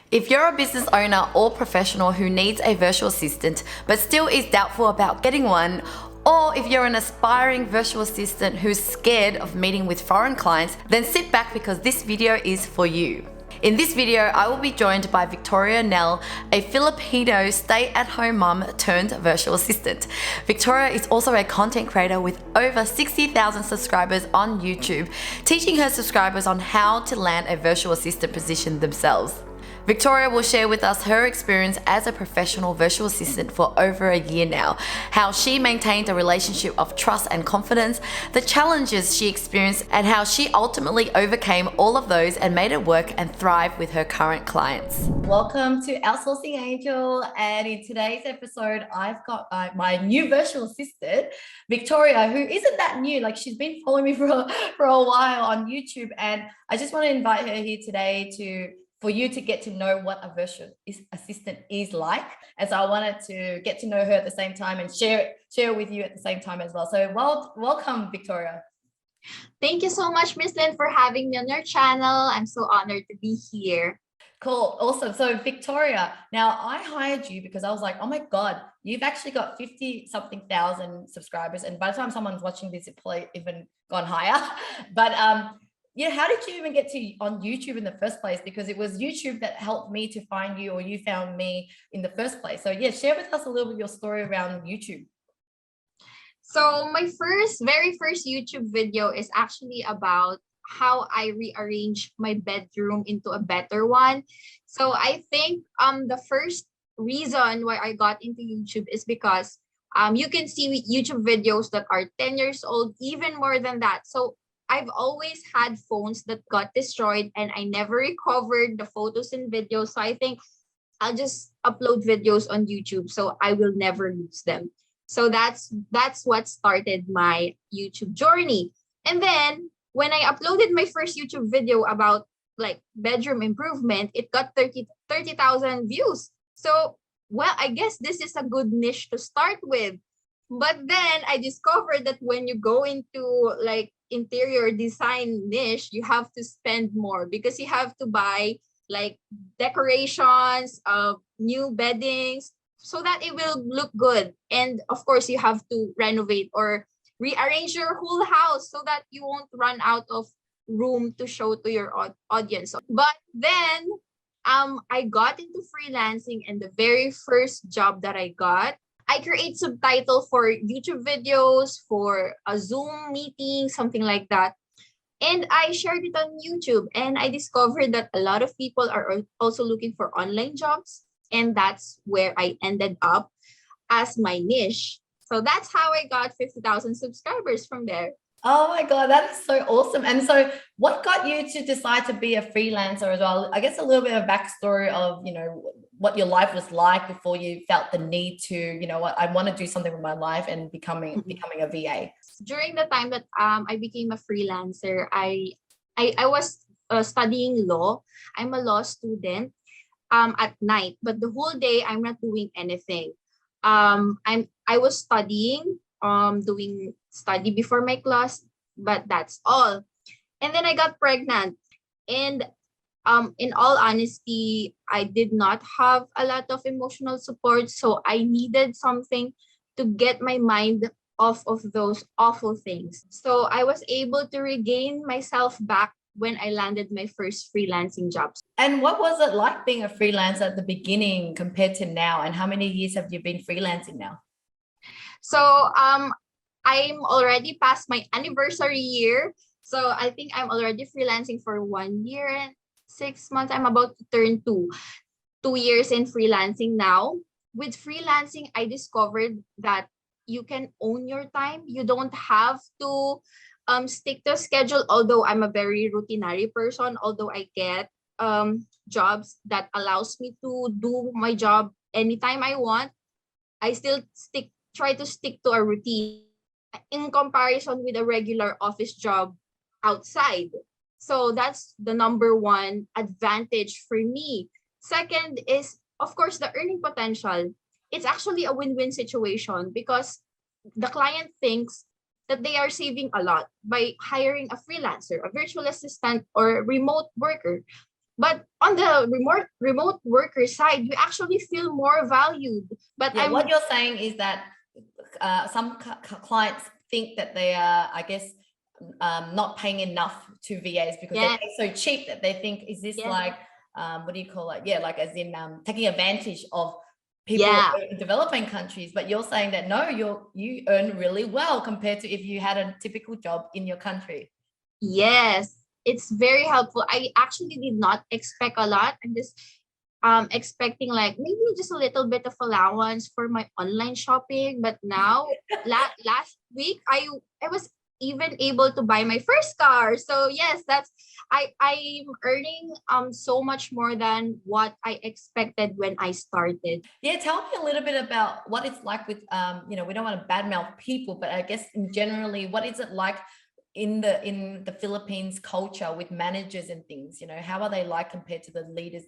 If you're a business owner or professional who needs a virtual assistant but still is doubtful about getting one, or if you're an aspiring virtual assistant who's scared of meeting with foreign clients, then sit back because this video is for you. In this video, I will be joined by Victoria Nelle, a Filipino stay-at-home mum turned virtual assistant. Victoria is also a content creator with over 60,000 subscribers on YouTube, teaching her subscribers on how to land a virtual assistant position themselves. Victoria will share with us her experience as a professional virtual assistant for over a year now, how she maintained a relationship of trust and confidence, the challenges she experienced, and how she ultimately overcame all of those and made it work and thrive with her current clients. Welcome to Outsourcing Angel, and in today's episode, I've got my new virtual assistant, Victoria, who isn't that new. Like, she's been following me for a while on YouTube, and I just want to invite her here today for you to get to know what a virtual assistant is like. And so I wanted to get to know her at the same time and share with you at the same time as well. So welcome, Victoria. Thank you so much, Miss Lynn, for having me on your channel. I'm so honored to be here. Cool, awesome. So Victoria, now I hired you because I was like, oh my God, you've actually got 50-something thousand subscribers. And by the time someone's watching this, it probably even gone higher. But yeah, how did you even get on YouTube in the first place? Because it was YouTube that helped me to find you, or you found me in the first place. So yeah, share with us a little bit your story around YouTube. So my very first YouTube video is actually about how I rearrange my bedroom into a better one. So I think the first reason why I got into YouTube is because you can see YouTube videos that are 10 years old, even more than that. So I've always had phones that got destroyed and I never recovered the photos and videos. So I think I'll just upload videos on YouTube so I will never lose them. So that's what started my YouTube journey. And then when I uploaded my first YouTube video about like bedroom improvement, it got 30,000 views. So, well, I guess this is a good niche to start with. But then I discovered that when you go into like interior design niche, you have to spend more because you have to buy like decorations, new beddings, so that it will look good. And of course, you have to renovate or rearrange your whole house so that you won't run out of room to show to your audience. But then I got into freelancing, and the very first job that I got, I create subtitle for YouTube videos, for a Zoom meeting, something like that. And I shared it on YouTube, and I discovered that a lot of people are also looking for online jobs. And that's where I ended up as my niche. So that's how I got 50,000 subscribers from there. Oh my God, that is so awesome. And so what got you to decide to be a freelancer as well? I guess a little bit of backstory of, what your life was like before you felt the need to, what, I want to do something with my life and becoming a VA. During the time that I became a freelancer, I was studying law. I'm a law student at night, but the whole day I'm not doing anything. I was studying, doing study before my class, but that's all. And then I got pregnant, and in all honesty, I did not have a lot of emotional support, so I needed something to get my mind off of those awful things. So I was able to regain myself back when I landed my first freelancing jobs. And what was it like being a freelancer at the beginning compared to now? And how many years have you been freelancing now? So I'm already past my anniversary year. So I think I'm already freelancing for 1 year and 6 months. I'm about to turn 2 years in freelancing now. With freelancing, I discovered that you can own your time. You don't have to stick to a schedule, although I'm a very routinary person, although I get jobs that allows me to do my job anytime I want. I still try to stick to a routine in comparison with a regular office job outside. So that's the number one advantage for me. Second is, of course, the earning potential. It's actually a win-win situation because the client thinks that they are saving a lot by hiring a freelancer, a virtual assistant, or remote worker. But on the remote worker side, you actually feel more valued. But yeah, what you're saying is that some clients think that they are, I guess, not paying enough to VAs because they're so cheap that they think, is this like, what do you call it? Yeah, like as in taking advantage of people in developing countries. But you're saying that no, you earn really well compared to if you had a typical job in your country. Yes, it's very helpful. I actually did not expect a lot. I'm just expecting like maybe just a little bit of allowance for my online shopping. But now last week I was even able to buy my first car. So yes, that's I'm earning so much more than what I expected when I started. Yeah, tell me a little bit about what it's like with we don't want to badmouth people, but I guess in generally, what is it like in the Philippines culture with managers and things? How are they like compared to the leaders,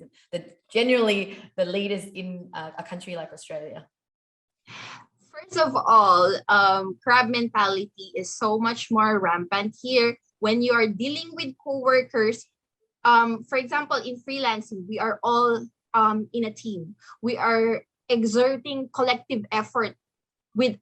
generally the leaders in a country like Australia? First of all, crab mentality is so much more rampant here. When you are dealing with coworkers, for example, in freelancing, we are all in a team. We are exerting collective effort. With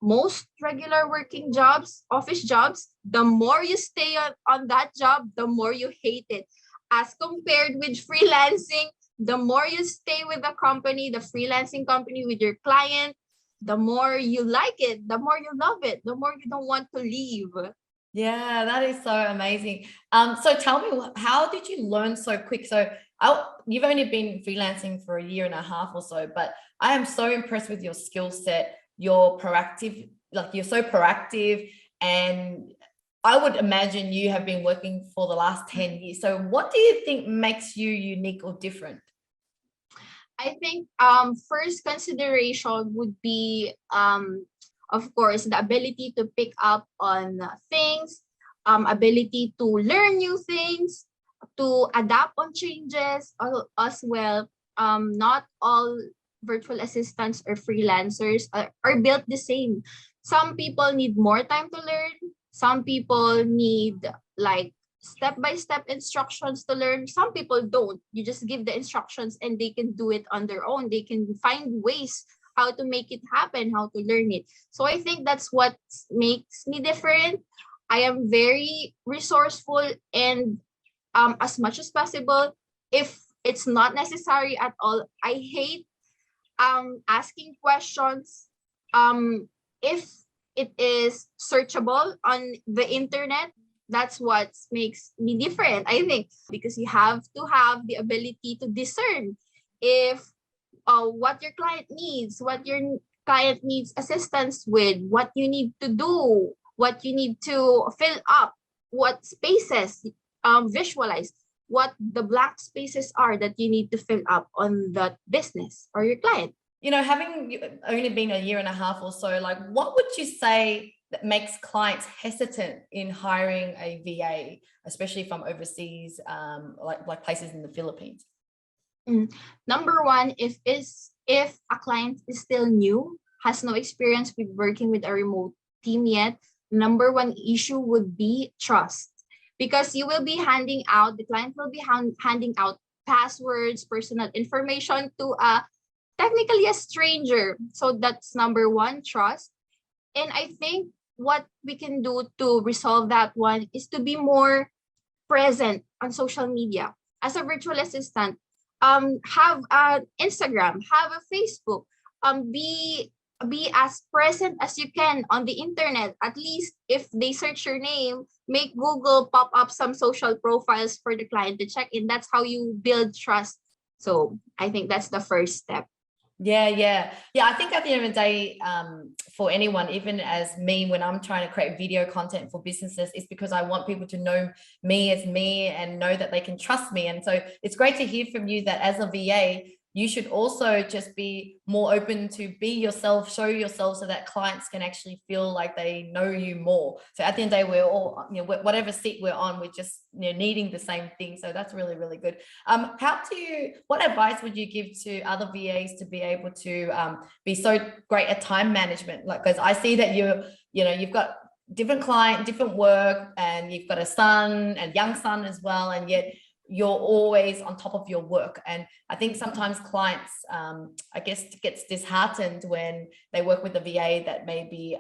most regular working jobs, office jobs, the more you stay on that job, the more you hate it. As compared with freelancing, the more you stay with the company, the freelancing company, with your client, the more you like it, the more you love it, the more you don't want to leave. Yeah, that is so amazing. So tell me, how did you learn so quick? So you've only been freelancing for 1.5 years or so, but I am so impressed with your skill set. You're proactive, like you're so proactive, and I would imagine you have been working for the last 10 years. So what do you think makes you unique or different? I think first consideration would be of course the ability to pick up on things, ability to learn new things, to adapt on changes as well. Not all virtual assistants or freelancers are built the same. Some people need more time to learn. Some people need like step-by-step instructions to learn. Some people don't. You just give the instructions and they can do it on their own. They can find ways how to make it happen, how to learn it. So I think that's what makes me different. I am very resourceful, and as much as possible, if it's not necessary at all, I hate asking questions if it is searchable on the internet. That's what makes me different, I think, because you have to have the ability to discern if what your client needs, what your client needs assistance with, what you need to do, what you need to fill up, what spaces visualize, what the blank spaces are that you need to fill up on that business or your client. Having only been 1.5 years or so, like what would you say that makes clients hesitant in hiring a VA, especially from overseas, like places in the Philippines? Number one, if a client is still new, has no experience with working with a remote team yet, number one issue would be trust, because you will be the client will be handing out passwords, personal information to technically a stranger. So that's number one, trust. And I think what we can do to resolve that one is to be more present on social media. As a virtual assistant, have an Instagram, have a Facebook, be as present as you can on the internet. At least if they search your name, make Google pop up some social profiles for the client to check in. That's how you build trust. So I think that's the first step. Yeah. I think at the end of the day, for anyone, even as me, when I'm trying to create video content for businesses, it's because I want people to know me as me and know that they can trust me. And so it's great to hear from you that as a VA, you should also just be more open to be yourself, show yourself, so that clients can actually feel like they know you more. So at the end of the day, we're all, whatever seat we're on, we're just needing the same thing. So that's really, really good. What advice would you give to other VAs to be able to be so great at time management? Like, because I see that you've got different client, different work, and you've got a son and young son as well, and yet you're always on top of your work. And I think sometimes clients, I guess, gets disheartened when they work with a VA that maybe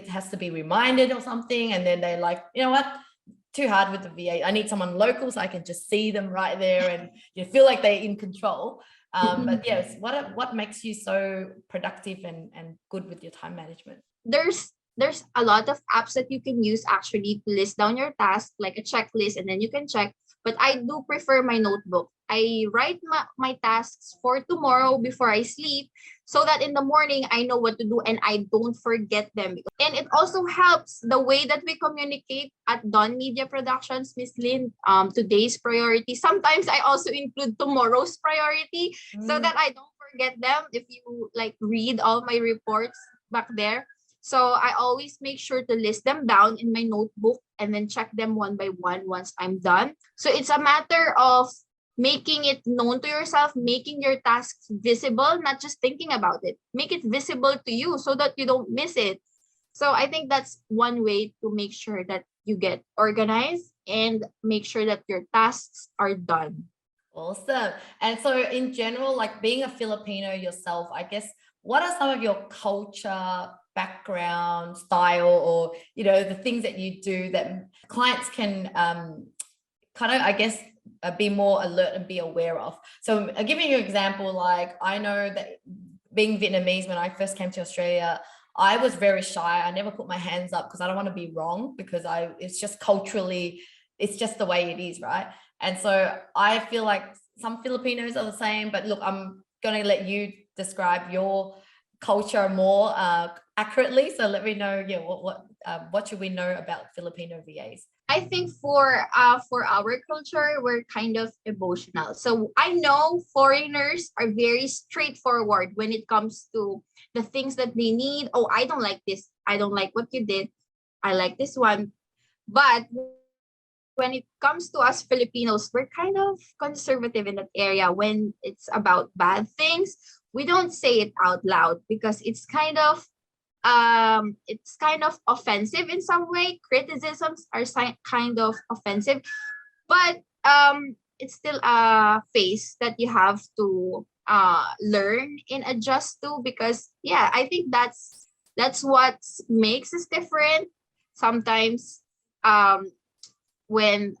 has to be reminded or something. And then they're like, you know what, too hard with the VA. I need someone local so I can just see them right there and you feel like they're in control. But yes, what makes you so productive and good with your time management? There's a lot of apps that you can use actually to list down your tasks, like a checklist, and then you can check. But I do prefer my notebook. I write my tasks for tomorrow before I sleep so that in the morning I know what to do and I don't forget them. And it also helps the way that we communicate at Dawn Media Productions, Miss Lynn, today's priority. Sometimes I also include tomorrow's priority so that I don't forget them if you like read all my reports back there. So I always make sure to list them down in my notebook and then check them one by one once I'm done. So it's a matter of making it known to yourself, making your tasks visible, not just thinking about it. Make it visible to you so that you don't miss it. So I think that's one way to make sure that you get organized and make sure that your tasks are done. Awesome. And so in general, like being a Filipino yourself, I guess, what are some of your culture, background, style, or, you know, the things that you do that clients can kind of, I guess, be more alert and be aware of? So I'll give you an example. Like, I know that being Vietnamese, when I first came to Australia, I was very shy. I never put my hands up because I don't want to be wrong, because it's just culturally, it's just the way it is, right? And so I feel like some Filipinos are the same, but look, I'm going to let you describe your culture more accurately. So let me know, yeah, what should we know about Filipino VAs? I think for our culture, we're kind of emotional. So I know foreigners are very straightforward when it comes to the things that they need. Oh, I don't like this. I don't like what you did. I like this one. But when it comes to us Filipinos, we're kind of conservative in that area. When it's about bad things, we don't say it out loud because it's kind of offensive in some way. Criticisms are kind of offensive, but it's still a phase that you have to learn and adjust to, because yeah, I think that's what makes us different. Sometimes when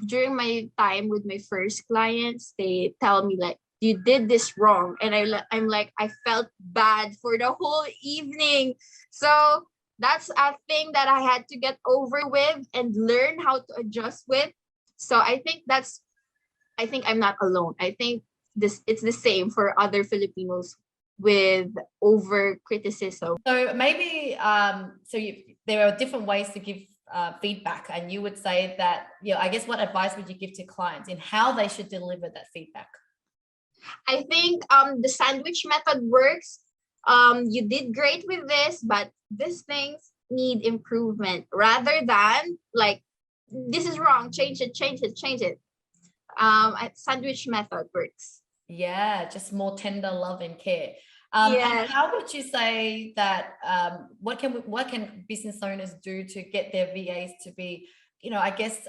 during my time with my first clients, they tell me like, you did this wrong, and I'm like, I felt bad for the whole evening. So that's a thing that I had to get over with and learn how to adjust with. So I think I'm not alone. I think it's the same for other Filipinos with over criticism. So maybe there are different ways to give feedback, and you would say that, you know, I guess, what advice would you give to clients in how they should deliver that feedback? I think the sandwich method works. You did great with this, but these things need improvement, rather than like, this is wrong, change it. Sandwich method works. Yeah, just more tender love and care. Yes. And how would you say that what can business owners do to get their VAs to be, you know, I guess,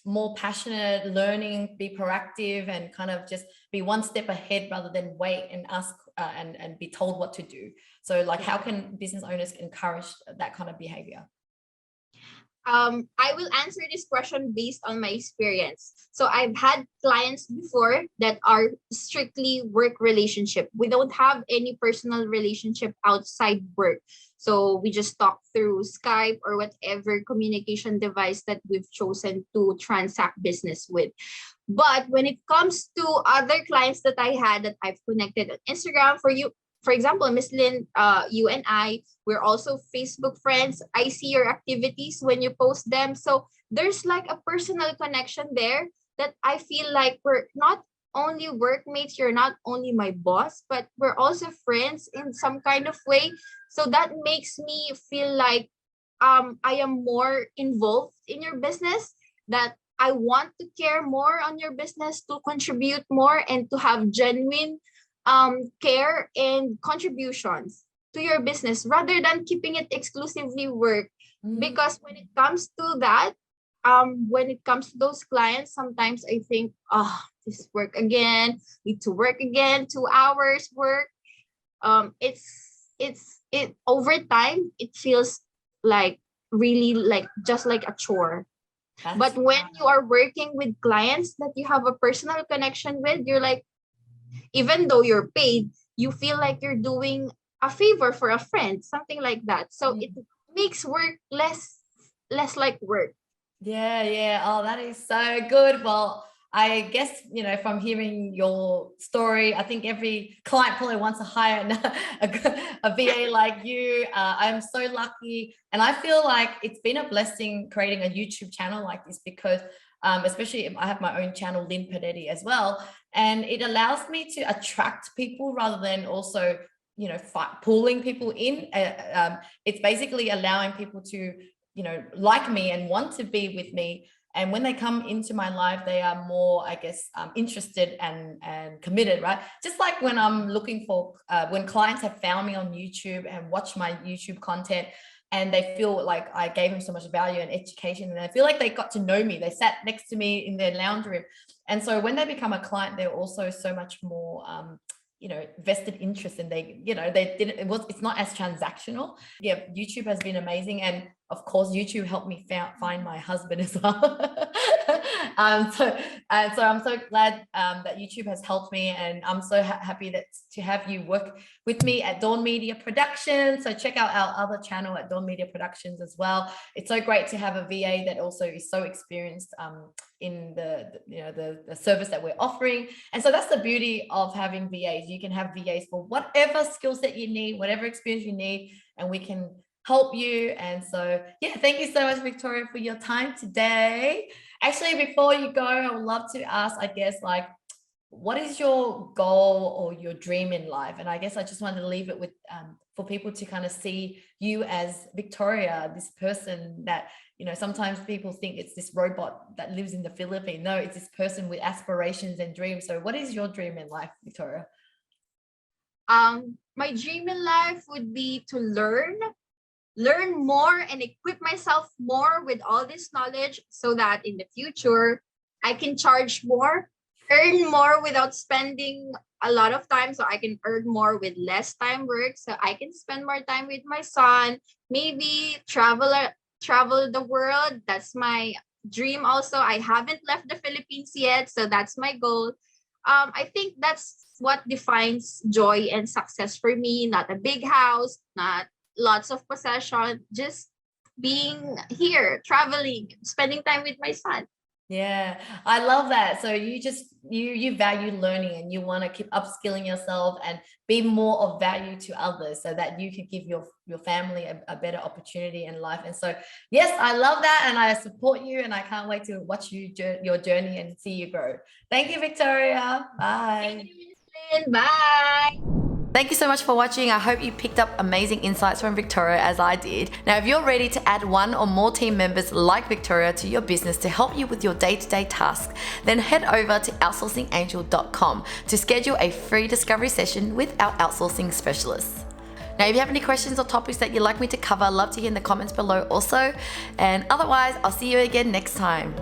more passionate, learning, be proactive, and kind of just be one step ahead rather than wait and ask and be told what to do? So like, how can business owners encourage that kind of behavior? I will answer this question based on my experience. So I've had clients before that are strictly work relationship. We don't have any personal relationship outside work. So we just talk through Skype or whatever communication device that we've chosen to transact business with. But when it comes to other clients that I had that I've connected on Instagram, for example, Miss Lynn, you and I, we're also Facebook friends. I see your activities when you post them. So there's like a personal connection there that I feel like we're not only workmates, you're not only my boss, but we're also friends in some kind of way. So that makes me feel like I am more involved in your business, that I want to care more on your business, to contribute more, and to have genuine care and contributions to your business, rather than keeping it exclusively work. Because when it comes to that, when it comes to those clients, sometimes I think, oh, this work again, need to work again, 2 hours work. It over time, it feels like really like just like a chore. But when you are working with clients that you have a personal connection with, you're like, even though you're paid, you feel like you're doing a favor for a friend, something like that. So it makes work less like work. Yeah. Oh, that is so good. Well, I guess, from hearing your story, I think every client probably wants to hire a VA like you. I'm so lucky. And I feel like it's been a blessing creating a YouTube channel like this because especially if I have my own channel, Linh Podetti, as well. And it allows me to attract people rather than also, pulling people in. It's basically allowing people to, like me and want to be with me. And when they come into my life, they are more, I guess, interested and committed, right? Just like when I'm looking for, when clients have found me on YouTube and watch my YouTube content, and they feel like I gave them so much value and education, and I feel like they got to know me. They sat next to me in their lounge room. And so when they become a client, they're also so much more, vested interest, and it's not as transactional. Yeah, YouTube has been amazing. And of course, YouTube helped me find my husband as well. So I'm so glad that YouTube has helped me, and I'm so happy to have you work with me at Dawn Media Productions. So check out our other channel at Dawn Media Productions as well. It's so great to have a VA that also is so experienced in the service that we're offering. And so that's the beauty of having VAs. You can have VAs for whatever skill set you need, whatever experience you need, and we can help you. And so, yeah, thank you so much, Victoria, for your time today. Actually, before you go, I would love to ask, I guess, like, what is your goal or your dream in life? And I guess I just wanted to leave it with for people to kind of see you as Victoria, this person that, sometimes people think it's this robot that lives in the Philippines. No, it's this person with aspirations and dreams. So what is your dream in life, Victoria? My dream in life would be to learn more and equip myself more with all this knowledge so that in the future I can charge more, earn more without spending a lot of time, so I can earn more with less time work, so I can spend more time with my son, maybe travel the world. That's my dream also. I haven't left the Philippines yet, so that's my goal. I think that's what defines joy and success for me. Not a big house, not lots of possession, just being here, traveling, spending time with my son. Yeah, I love that. So you value learning, and you want to keep upskilling yourself and be more of value to others so that you can give your family a better opportunity in life. And so, yes, I love that, and I support you, and I can't wait to watch your journey and see you grow. Thank you, Victoria. Bye. Thank you, Miss Lynn. Bye. Thank you so much for watching. I hope you picked up amazing insights from Victoria as I did. Now, if you're ready to add one or more team members like Victoria to your business to help you with your day-to-day tasks, then head over to outsourcingangel.com to schedule a free discovery session with our outsourcing specialists. Now, if you have any questions or topics that you'd like me to cover, I'd love to hear in the comments below also. And otherwise, I'll see you again next time.